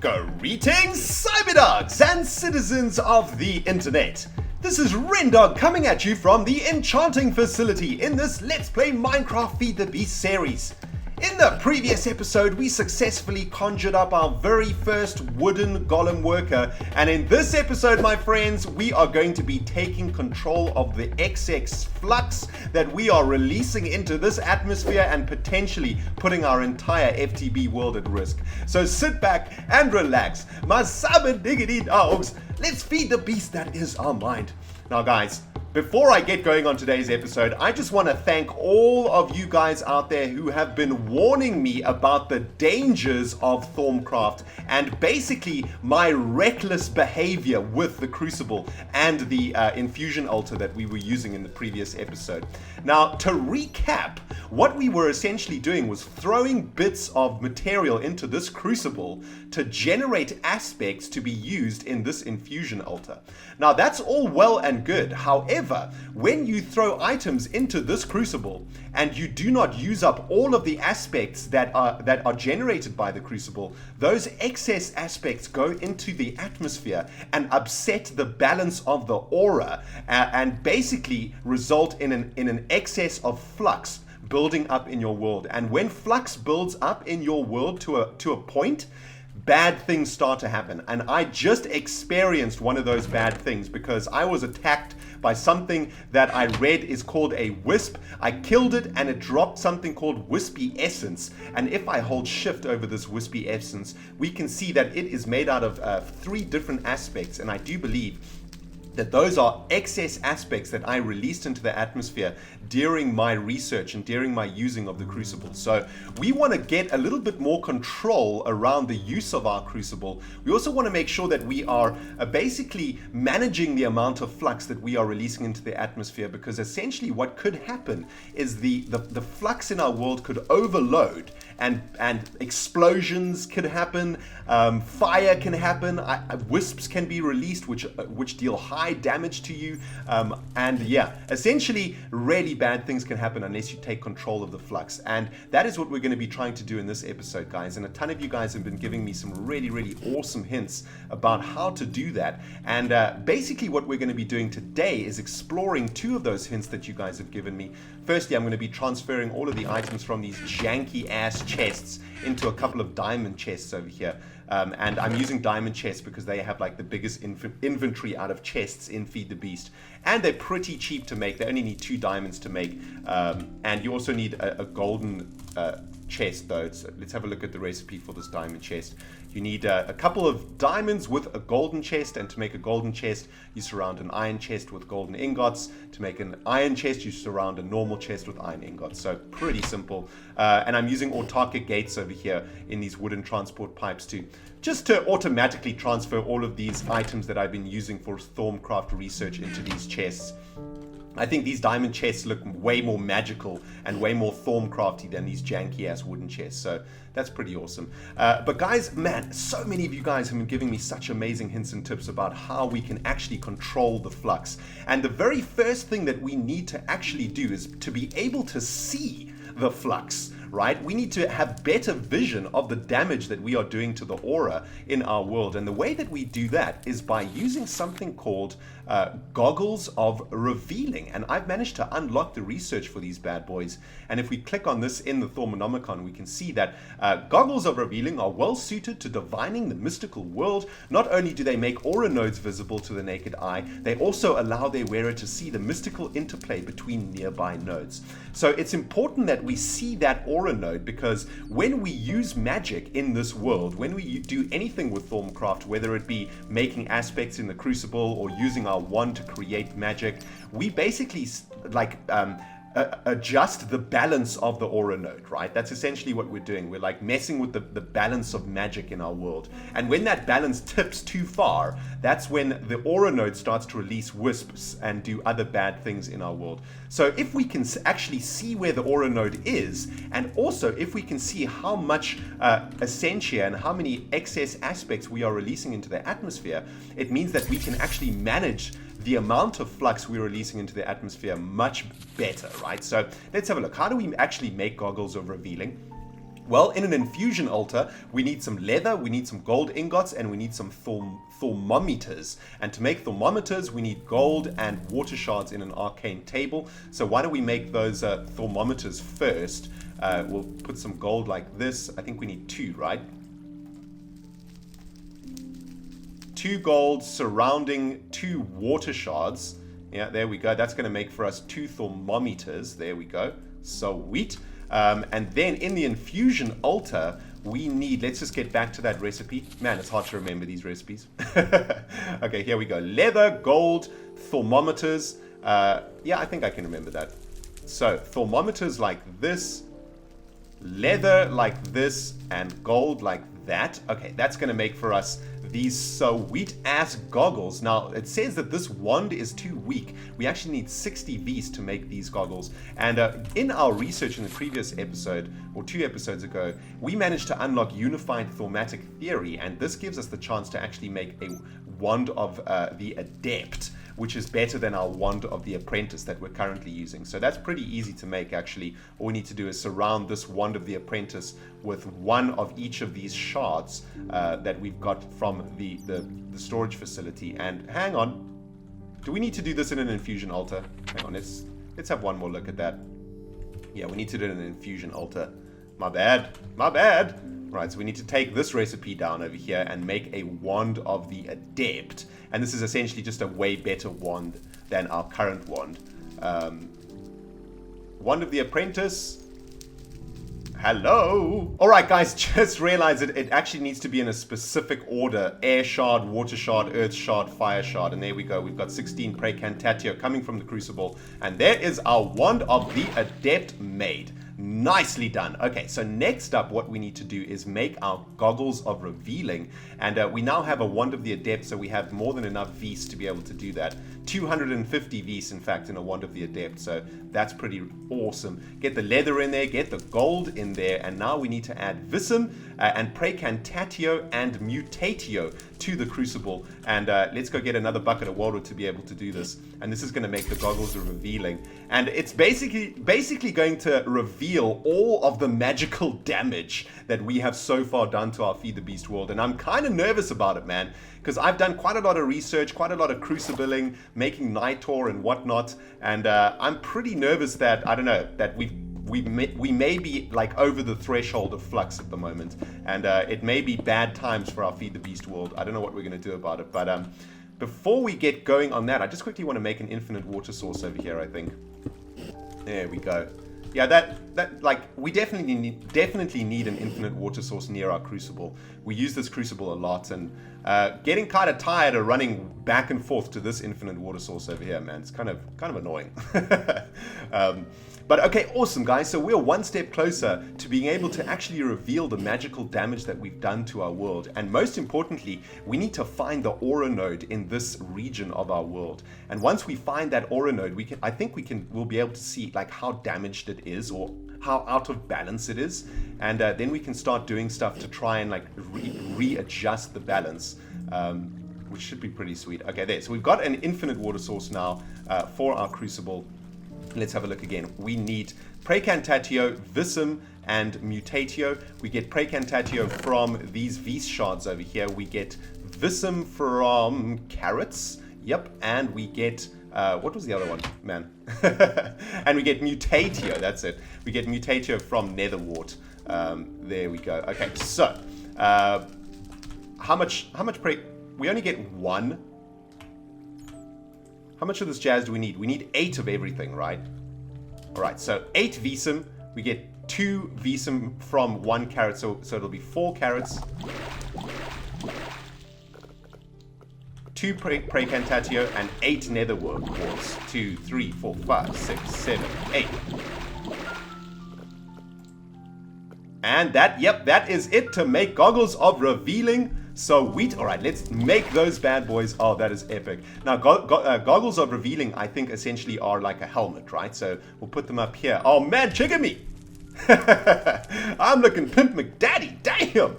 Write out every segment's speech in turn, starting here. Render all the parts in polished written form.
Greetings, cyberdogs and citizens of the internet. This is ReNDoG coming at you from the enchanting facility in this Let's Play Minecraft Feed the Beast series. In the previous episode, we successfully conjured up our very first wooden golem worker, and in this episode, my friends, we are going to be taking control of the XX Flux that we are releasing into this atmosphere and potentially putting our entire FTB world at risk. So sit back and relax, my cyber diggity dogs. Let's feed the beast that is our mind. Now guys, before I get going on today's episode, I just want to thank all of you guys out there who have been warning me about the dangers of Dogcraft and basically my reckless behavior with the Crucible and the infusion altar that we were using in the previous episode. Now, to recap, what we were essentially doing was throwing bits of material into this Crucible to generate aspects to be used in this infusion altar. Now, that's all well and good. However, when you throw items into this Crucible and you do not use up all of the aspects that are generated by the Crucible, those excess aspects go into the atmosphere and upset the balance of the aura and basically result in an excess of flux building up in your world. And when flux builds up in your world to a point, bad things start to happen. And I just experienced one of those bad things because I was attacked by something that I read is called a wisp. I killed it and it dropped something called wispy essence. And if I hold shift over this wispy essence, we can see that it is made out of 3 different aspects. And I do believe that those are excess aspects that I released into the atmosphere during my research and during my using of the Crucible. So we want to get a little bit more control around the use of our Crucible. We also want to make sure that we are basically managing the amount of flux that we are releasing into the atmosphere, because essentially what could happen is the flux in our world could overload and explosions could happen, fire can happen, wisps can be released which deal high damage to you, and yeah, essentially really bad things can happen unless you take control of the flux. And that is what we're going to be trying to do in this episode, guys. And a ton of you guys have been giving me some really awesome hints about how to do that. And basically what we're going to be doing today is exploring 2 of those hints that you guys have given me. Firstly, I'm going to be transferring all of the items from these janky ass chests into a couple of diamond chests over here. And I'm using diamond chests because they have like the biggest inventory out of chests in Feed the Beast. And they're pretty cheap to make. They only need 2 diamonds to make. And you also need a golden chest though. So let's have a look at the recipe for this diamond chest. You need a couple of diamonds with a golden chest, and to make a golden chest you surround an iron chest with golden ingots. To make an iron chest you surround a normal chest with iron ingots. So pretty simple. And I'm using autarkic gates over here in these wooden transport pipes just to automatically transfer all of these items that I've been using for Dogcraft research into these chests. I think these diamond chests look way more magical and way more Dogcrafty than these janky ass wooden chests, so that's pretty awesome. But guys, man, so many of you guys have been giving me such amazing hints and tips about how we can actually control the flux. And the very first thing that we need to actually do is to be able to see the flux, right? We need to have better vision of the damage that we are doing to the aura in our world. And the way that we do that is by using something called goggles of revealing. And I've managed to unlock the research for these bad boys. And if we click on this in the Thormonomicon, we can see that goggles of revealing are well suited to divining the mystical world. Not only do they make aura nodes visible to the naked eye, they also allow their wearer to see the mystical interplay between nearby nodes. So it's important that we see that aura node, because when we use magic in this world, when we do anything with Dogcraft, whether it be making aspects in the Crucible or using our wand to create magic, we basically adjust the balance of the aura node, right? That's essentially what we're doing. We're like messing with the balance of magic in our world. And when that balance tips too far, that's when the aura node starts to release wisps and do other bad things in our world. So if we can actually see where the aura node is, and also if we can see how much essentia and how many excess aspects we are releasing into the atmosphere, it means that we can actually manage the amount of flux we're releasing into the atmosphere much better, right? So let's have a look. How do we actually make goggles of revealing? Well, in an infusion altar, we need some leather, we need some gold ingots, and we need some thermometers. And to make thermometers, we need gold and water shards in an arcane table. So why don't we make those thermometers first? We'll put some gold like this. I think we need 2, right? 2 gold surrounding 2 water shards. Yeah, there we go. That's going to make for us 2 thermometers. There we go. Sweet. And then in the infusion altar, we need, let's just get back to that recipe. Man, it's hard to remember these recipes. Okay, here we go. Leather, gold, thermometers. Yeah, I think I can remember that. So thermometers like this, leather like this, and gold like that. Okay, that's going to make for us these sweet ass goggles. Now it says that this wand is too weak. We actually need 60 Vs to make these goggles. And in our research in the previous episode, or 2 episodes ago, we managed to unlock unified thaumatic theory, and this gives us the chance to actually make a wand of the adept, which is better than our wand of the apprentice that we're currently using. So that's pretty easy to make, actually. All we need to do is surround this wand of the apprentice with one of each of these shards that we've got from the storage facility. And hang on, do we need to do this in an infusion altar? Hang on, let's have one more look at that. Yeah, we need to do it in an infusion altar. My bad. Right, so we need to take this recipe down over here and make a wand of the adept. And this is essentially just a way better wand than our current wand. Wand of the apprentice. Hello. All right, guys, just realized that it actually needs to be in a specific order. Air shard, water shard, earth shard, fire shard. And there we go. We've got 16 Precantatio coming from the crucible. And there is our wand of the adept made. Nicely done. Okay, so next up, what we need to do is make our goggles of revealing. And we now have a wand of the adept, so we have more than enough Vs to be able to do that. 250 Vs, in fact, in a wand of the adept. So that's pretty awesome. Get the leather in there, get the gold in there, and now we need to add Visum and Precantatio and Mutatio to the crucible. And let's go get another bucket of water to be able to do this. And this is going to make the goggles of revealing. And it's basically going to reveal all of the magical damage that we have so far done to our Feed the Beast world. And I'm kind of nervous about it, man, because I've done quite a lot of research, quite a lot of crucibling, making Nitor and whatnot. And I'm pretty nervous that, I don't know, that we may be like over the threshold of Flux at the moment, and it may be bad times for our Feed the Beast world. I don't know what we're going to do about it, but before we get going on that, I just quickly want to make an infinite water source over here, I think. There we go. Yeah, that like, we definitely need an infinite water source near our crucible. We use this crucible a lot, and getting kind of tired of running back and forth to this infinite water source over here, man. It's kind of annoying. But okay, awesome, guys. So we're one step closer to being able to actually reveal the magical damage that we've done to our world. And most importantly, we need to find the aura node in this region of our world. And once we find that aura node, we'll be able to see like how damaged it is, or how out of balance it is. And then we can start doing stuff to try and like readjust the balance. Which should be pretty sweet. Okay, there. So we've got an infinite water source now for our crucible. Let's have a look again. We need Precantatio, Visum, and Mutatio. We get Precantatio from these Vis shards over here. We get Visum from carrots. Yep, and we get what was the other one, man? And we get Mutatio. That's it. We get Mutatio from Netherwart. There we go. Okay, so how much we only get 1. How much of this jazz do we need? We need 8 of everything, right? All right, so 8 Visum. We get 2 Visum from 1 carrot, so it'll be 4 carrots. 2 Precantatio and 8 Netherwarts. 2, 3, 4, 5, 6, 7, 8. And that is it to make goggles of revealing. Sweet. All right, let's make those bad boys. Oh, that is epic. Now, goggles of revealing, I think, essentially are like a helmet, right? So we'll put them up here. Oh, man, check at me. I'm looking Pimp McDaddy. Damn.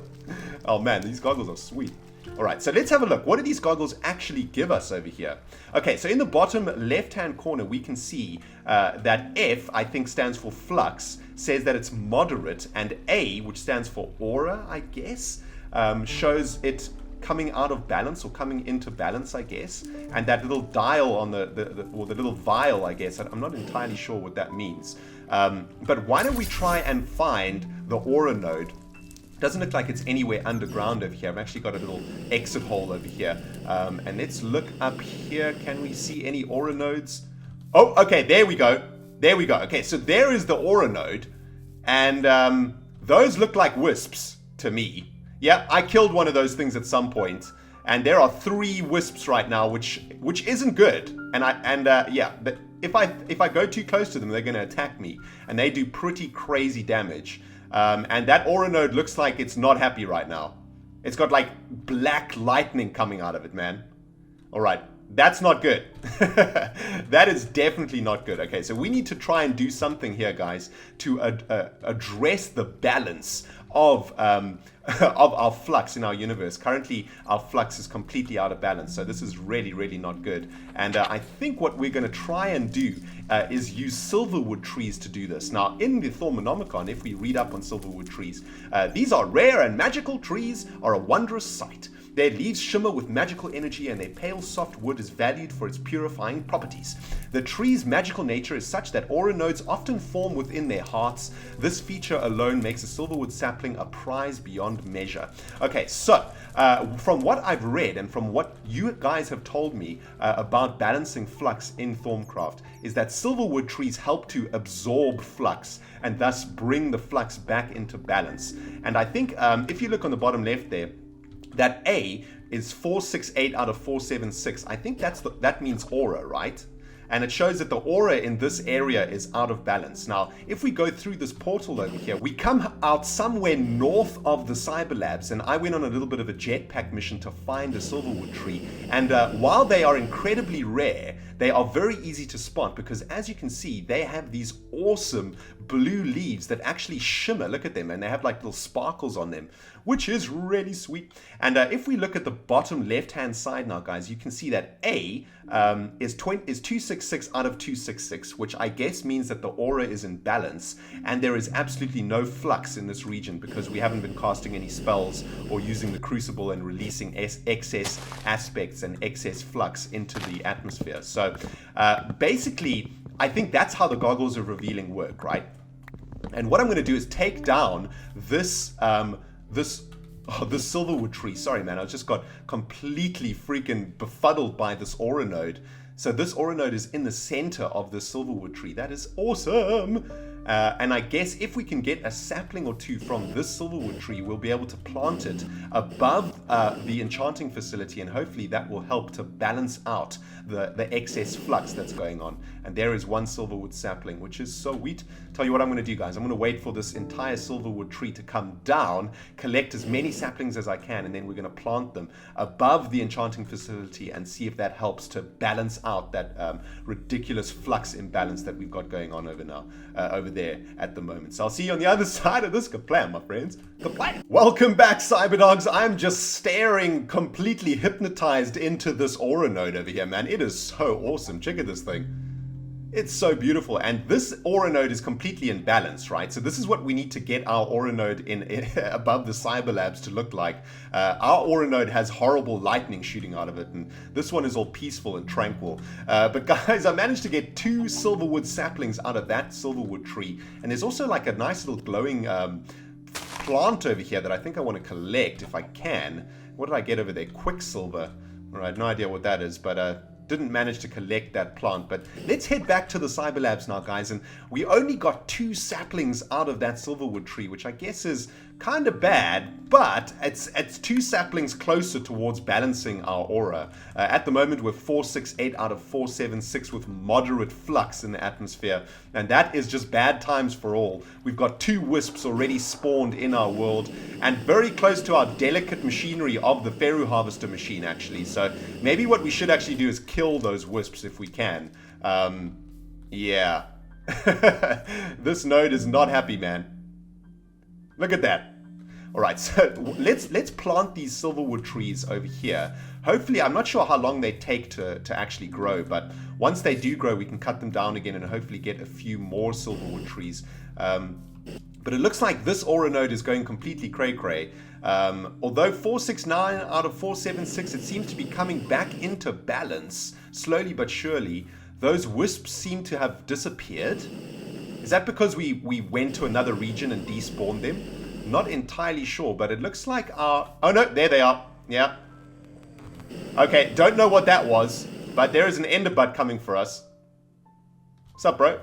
Oh, man, these goggles are sweet. All right, so let's have a look. What do these goggles actually give us over here? Okay, so in the bottom left-hand corner, we can see that F, I think, stands for Flux, says that it's moderate, and A, which stands for Aura, I guess, shows it coming out of balance or coming into balance, I guess. And that little dial on or the little vial, I guess, I'm not entirely sure what that means. But why don't we try and find the Aura node? Doesn't look like it's anywhere underground over here. I've actually got a little exit hole over here. And let's look up here. Can we see any Aura nodes? Oh, okay, there we go. There we go. Okay, so there is the Aura node. And those look like Wisps to me. Yeah, I killed one of those things at some point, and there are 3 Wisps right now, which isn't good. And yeah, but if I go too close to them, they're going to attack me, and they do pretty crazy damage. And that Aura node looks like it's not happy right now. It's got like black lightning coming out of it, man. All right, that's not good. That is definitely not good. Okay, so we need to try and do something here, guys, to address the balance of our flux in our universe. Currently, our flux is completely out of balance, so this is really, really not good. And I think what we're going to try and do is use silverwood trees to do this. Now, in the Thormonomicon, if we read up on silverwood trees, these are rare and magical trees are a wondrous sight. Their leaves shimmer with magical energy, and their pale, soft wood is valued for its purifying properties. The tree's magical nature is such that aura nodes often form within their hearts. This feature alone makes a silverwood sapling a prize beyond measure. Okay, so from what I've read and from what you guys have told me about balancing flux in Dogcraft, is that silverwood trees help to absorb flux and thus bring the flux back into balance. And I think if you look on the bottom left there, that A is 468 out of 476. I think that means aura, right? And it shows that the aura in this area is out of balance. Now, if we go through this portal over here, we come out somewhere north of the Cyber Labs, and I went on a little bit of a jetpack mission to find a silverwood tree. And while they are incredibly rare, they are very easy to spot because, as you can see, they have these awesome blue leaves that actually shimmer. Look at them, and they have like little sparkles on them, which is really sweet. And if we look at the bottom left-hand side now, guys, you can see that A is 266 out of 266, which I guess means that the aura is in balance, and there is absolutely no flux in this region because we haven't been casting any spells or using the crucible and releasing excess aspects and excess flux into the atmosphere. So basically, I think that's how the goggles of revealing work, right? And what I'm going to do is take down this this silverwood tree. Sorry, man, I just got completely freaking befuddled by this aura node. So this aura node is in the center of the silverwood tree. That is awesome. And I guess if we can get a sapling or two from this silverwood tree, we'll be able to plant it above the enchanting facility, and hopefully that will help to balance out the excess flux that's going on. And there is one silverwood sapling, which is so sweet. Tell you what I'm going to do, guys. I'm going to wait for this entire silverwood tree to come down, collect as many saplings as I can, and then we're going to plant them above the enchanting facility and see if that helps to balance out that ridiculous flux imbalance that we've got going on over there at the moment. So I'll see you on the other side of this kaplam, my friends. Kaplam! Welcome back, Cyberdogs. I'm just staring, completely hypnotized into this aura node over here, man. It is so awesome. Check out this thing. It's so beautiful, and this aura node is completely in balance, right? So this is what we need to get our aura node in above the Cyber Labs to look like. Our aura node has horrible lightning shooting out of it, and this one is all peaceful and tranquil. But guys, I managed to get 2 silverwood saplings out of that silverwood tree, and there's also like a nice little glowing plant over here that I think I want to collect if I can. What did I get over there? Quicksilver. All right, no idea what that is, but didn't manage to collect that plant. But let's head back to the Cyber Labs now, guys, and we only got 2 saplings out of that silverwood tree, which I guess is kind of bad, but it's 2 saplings closer towards balancing our aura. At the moment, we're 468 out of 476 with moderate flux in the atmosphere, and that is just bad times for all. We've got 2 wisps already spawned in our world, and very close to our delicate machinery of the Feru Harvester machine, actually. So maybe what we should actually do is kill those wisps if we can. Yeah. This node is not happy, man. Look at that. Alright, so let's plant these silverwood trees over here. Hopefully, I'm not sure how long they take to actually grow, but once they do grow, we can cut them down again and hopefully get a few more silverwood trees. But it looks like this aura node is going completely cray-cray. Although 469 out of 476, it seems to be coming back into balance, slowly but surely. Those wisps seem to have disappeared. Is that because we went to another region and despawned them? Not entirely sure, but it looks like our... Oh no, there they are. Yeah. Okay, don't know what that was, but there is an enderbud coming for us. What's up, bro?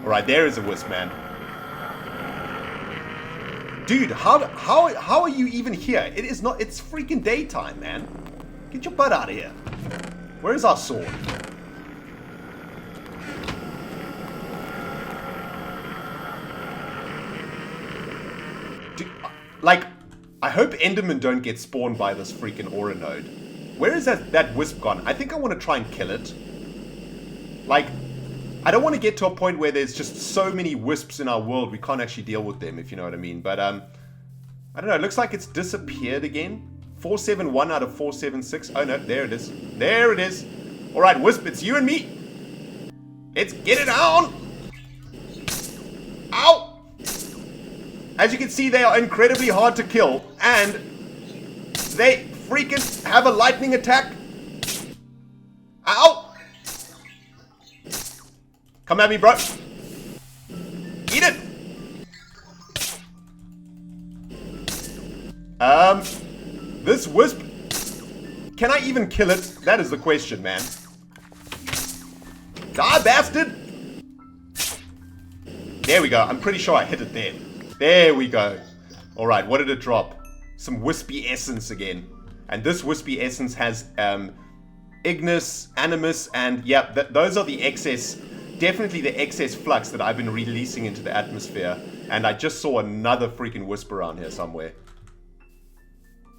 Alright, there is a wisp, man. Dude, how are you even here? It is not... It's freaking daytime, man. Get your butt out of here. Where is our sword? Dude, like, I hope Endermen don't get spawned by this freaking aura node. Where is that wisp gone? I think I want to try and kill it. Like, I don't want to get to a point where there's just so many wisps in our world we can't actually deal with them, if you know what I mean. But, I don't know. It looks like it's disappeared again. 471 out of 476. Oh, no. There it is. There it is. All right, Wisp, it's you and me. Let's get it on. Ow! As you can see, they are incredibly hard to kill. And they freaking have a lightning attack. Ow! Come at me, bro. Eat it. This wisp, can I even kill it? That is the question, man. Die, bastard. There we go. I'm pretty sure I hit it there. There we go. All right, what did it drop? Some wispy essence again. And this wispy essence has Ignis, Animus, and yeah, those are the excess... Definitely the excess flux that I've been releasing into the atmosphere. And I just saw another freaking wisp around here somewhere.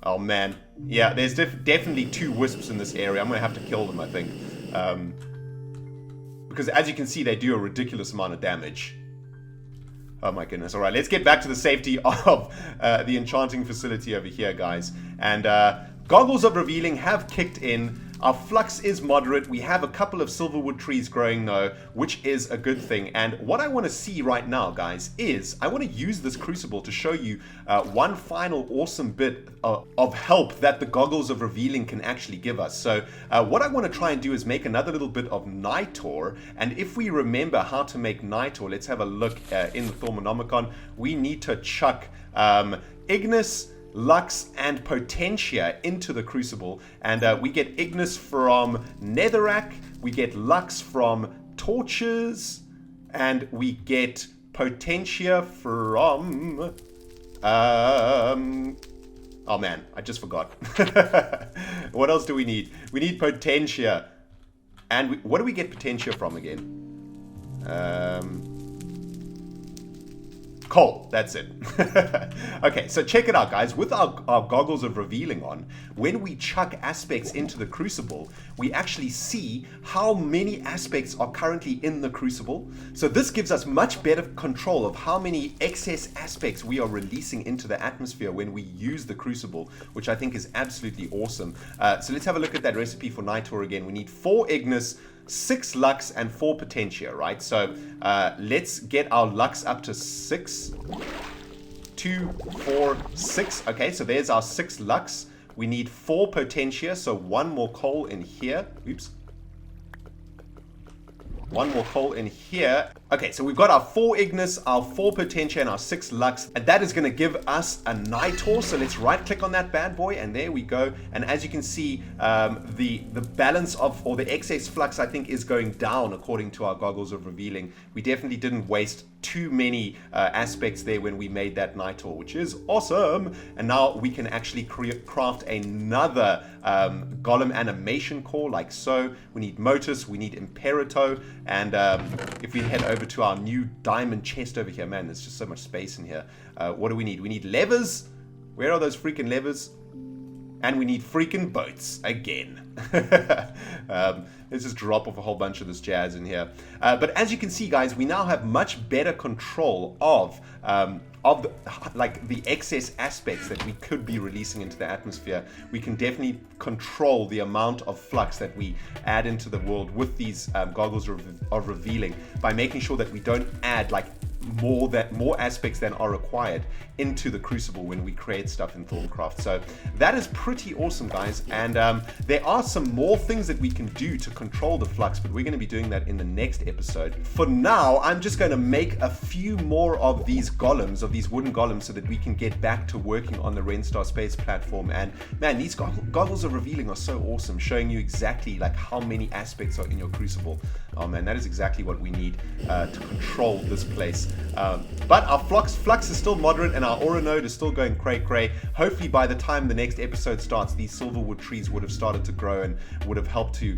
Oh man. Yeah, there's definitely two wisps in this area. I'm going to have to kill them, I think. Because as you can see, they do a ridiculous amount of damage. Oh my goodness. Alright, let's get back to the safety of the enchanting facility over here, guys. And goggles of revealing have kicked in. Our flux is moderate. We have a couple of silverwood trees growing though, which is a good thing. And what I want to see right now, guys, is I want to use this crucible to show you one final awesome bit of help that the goggles of revealing can actually give us. So what I want to try and do is make another little bit of nitor. And if we remember how to make nitor, let's have a look in the Thaumonomicon. We need to chuck Ignis, Lux, and Potentia into the crucible, and we get Ignis from Netherrack, we get Lux from Torches, and we get Potentia from... oh man, I just forgot. What else do we need? We need Potentia. And what do we get Potentia from again? Coal, that's it. Okay, so check it out, guys. With our goggles of revealing on, when we chuck aspects into the crucible, we actually see how many aspects are currently in the crucible. So this gives us much better control of how many excess aspects we are releasing into the atmosphere when we use the crucible, which I think is absolutely awesome. So let's have a look at that recipe for nitor again. We need 4 Ignis, 6 Lux, and 4 Potentia, right? So let's get our Lux up to 6. 2, 4, 6. Okay, so there's our 6 Lux. We need 4 Potentia, so 1 more coal in here. Oops. 1 more coal in here. Okay, so we've got our 4 Ignis, our 4 Potentia, and our 6 Lux. And that is going to give us a nitor. So let's right-click on that bad boy, and there we go. And as you can see, the balance of, or the excess flux, I think, is going down according to our goggles of revealing. We definitely didn't waste too many aspects there when we made that nitor, which is awesome. And now we can actually craft another golem animation core, like so. We need Motus, we need Imperito, and if we head over to our new diamond chest over here, man, there's just so much space in here. What do we need? We need levers. Where are those freaking levers? And we need freaking boats again. Let's just drop off a whole bunch of this jazz in here. But as you can see, guys, we now have much better control of the excess aspects that we could be releasing into the atmosphere. We can definitely control the amount of flux that we add into the world with these goggles of revealing by making sure that we don't add like more aspects than are required into the crucible when we create stuff in Dogcraft. So that is pretty awesome, guys, and there are some more things that we can do to control the flux, but we're going to be doing that in the next episode. For now, I'm just going to make a few more of these golems, of these wooden golems, so that we can get back to working on the ReNDoG space platform. And man, these goggles of revealing are so awesome, showing you exactly like how many aspects are in your crucible. Oh man, that is exactly what we need to control this place. But our flux is still moderate, and our aura node is still going cray. Hopefully by the time the next episode starts, these silverwood trees would have started to grow and would have helped to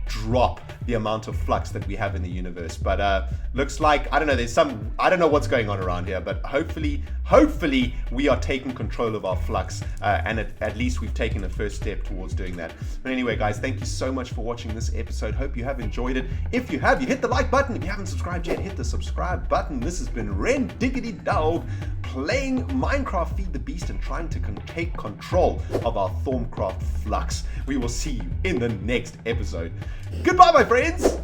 drop the amount of flux that we have in the universe. But looks like, I don't know, I don't know what's going on around here, but hopefully we are taking control of our flux, and at least we've taken a first step towards doing that. But anyway, guys, thank you so much for watching this episode. Hope you have enjoyed it. If you have, you hit the like button. If you haven't subscribed yet, hit the subscribe button. This has been ReNDoG playing Minecraft Feed the Beast and trying to take control of our Dogcraft flux. We will see you in the next episode. Goodbye, my friends.